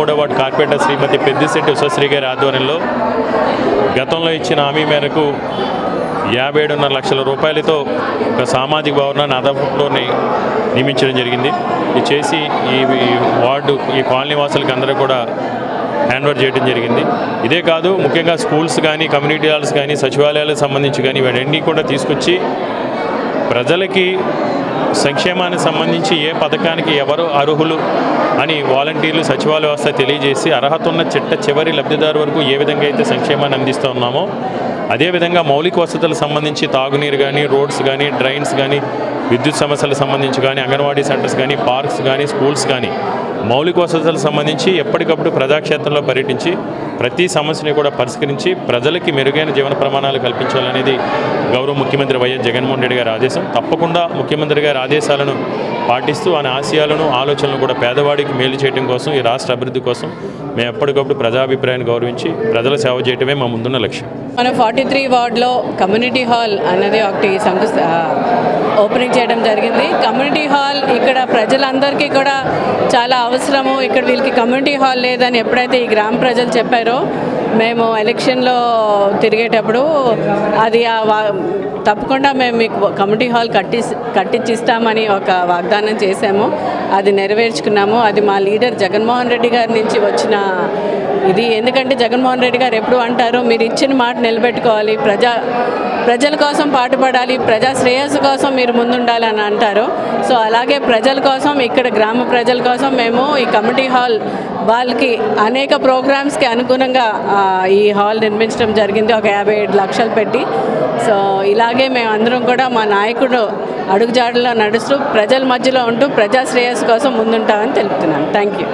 3వ ward corporator శ్రీమతి పెద్దిశెట్టి ఉషశ్రీ గారి ఆధ్వర్యంలో గతంలో ఇచ్చిన హామీ మేరకు 57.5 లక్షల రూపాయలతో ఒక సామాజిక భవనాన్ని అదపులోని నియమించడం జరిగింది. ఇది చేసి ఈ వార్డు ఈ కాలనీ వాసులకి అందరూ కూడా హ్యాండ్ ఓవర్ చేయడం జరిగింది. ఇదే కాదు, ముఖ్యంగా స్కూల్స్ కానీ కమ్యూనిటీ హాల్స్ కానీ సచివాలయాలకు సంబంధించి కానీ ఇవన్నీ కూడా తీసుకొచ్చి ప్రజలకి సంక్షేమానికి సంబంధించి ఏ పథకానికి ఎవరు అర్హులు అని వాలంటీర్లు సచివాలయ వ్యవస్థ తెలియజేసి అర్హత ఉన్న చివరి లబ్ధిదారు వరకు ఏ విధంగా అయితే సంక్షేమాన్ని అందిస్తూ ఉన్నామో అదేవిధంగా మౌలిక వసతులకు సంబంధించి తాగునీరు కానీ, రోడ్స్ కానీ, డ్రైన్స్ కానీ, విద్యుత్ సమస్యలకు సంబంధించి కానీ, అంగన్వాడీ సెంటర్స్ కానీ, పార్క్స్ కానీ, స్కూల్స్ కానీ మౌలిక వసతులకు సంబంధించి ఎప్పటికప్పుడు ప్రజాక్షేత్రంలో పర్యటించి ప్రతి సమస్యని కూడా పరిష్కరించి ప్రజలకి మెరుగైన జీవన ప్రమాణాలు కల్పించాలనేది గౌరవ ముఖ్యమంత్రి వైఎస్ జగన్మోహన్ రెడ్డి గారి ఆదేశం. తప్పకుండా ముఖ్యమంత్రి గారి ఆదేశాలను పాటిస్తూ ఆయన ఆశయాలను ఆలోచనలను కూడా పేదవాడికి మేలు చేయడం కోసం, ఈ రాష్ట్ర అభివృద్ధి కోసం మేము ఎప్పటికప్పుడు ప్రజాభిప్రాయాన్ని గౌరవించి ప్రజల సేవ చేయడమే మా ముందున్న లక్ష్యం. మన 43 వార్డులో కమ్యూనిటీ హాల్ అనేది ఒకటి ఓపెనింగ్ చేయడం జరిగింది. కమ్యూనిటీ హాల్ ఇక్కడ ప్రజలందరికీ కూడా చాలా అవసరము. ఇక్కడ వీళ్ళకి కమ్యూనిటీ హాల్ లేదని ఎప్పుడైతే ఈ గ్రామ ప్రజలు చెప్పారో మేము ఎలక్షన్లో తిరిగేటప్పుడు అది తప్పకుండా మేము మీకు కమ్యూనిటీ హాల్ కట్టించిస్తామని ఒక వాగ్దానం చేశాము. అది నెరవేర్చుకున్నాము. అది మా లీడర్ జగన్మోహన్ రెడ్డి గారి నుంచి వచ్చిన ఇది. ఎందుకంటే జగన్మోహన్ రెడ్డి గారు ఎప్పుడు అంటారు, మీరు ఇచ్చిన మాట నిలబెట్టుకోవాలి, ప్రజల కోసం పాటుపడాలి, ప్రజా శ్రేయస్సు కోసం మీరు ముందుండాలి అని అంటారు. సో అలాగే ప్రజల కోసం, ఇక్కడ గ్రామ ప్రజల కోసం మేము ఈ కమ్యూనిటీ హాల్ వాళ్ళకి అనేక ప్రోగ్రామ్స్కి అనుగుణంగా ఈ హాల్ నిర్మించడం జరిగింది, ఒక 57 లక్షలు పెట్టి. సో ఇలాగే మేము అందరం కూడా మా నాయకుడు అడుగుజాడలో నడుస్తూ ప్రజల మధ్యలో ఉంటూ ప్రజా శ్రేయస్సు కోసం ముందుంటామని తెలుపుతున్నాను. Thank you.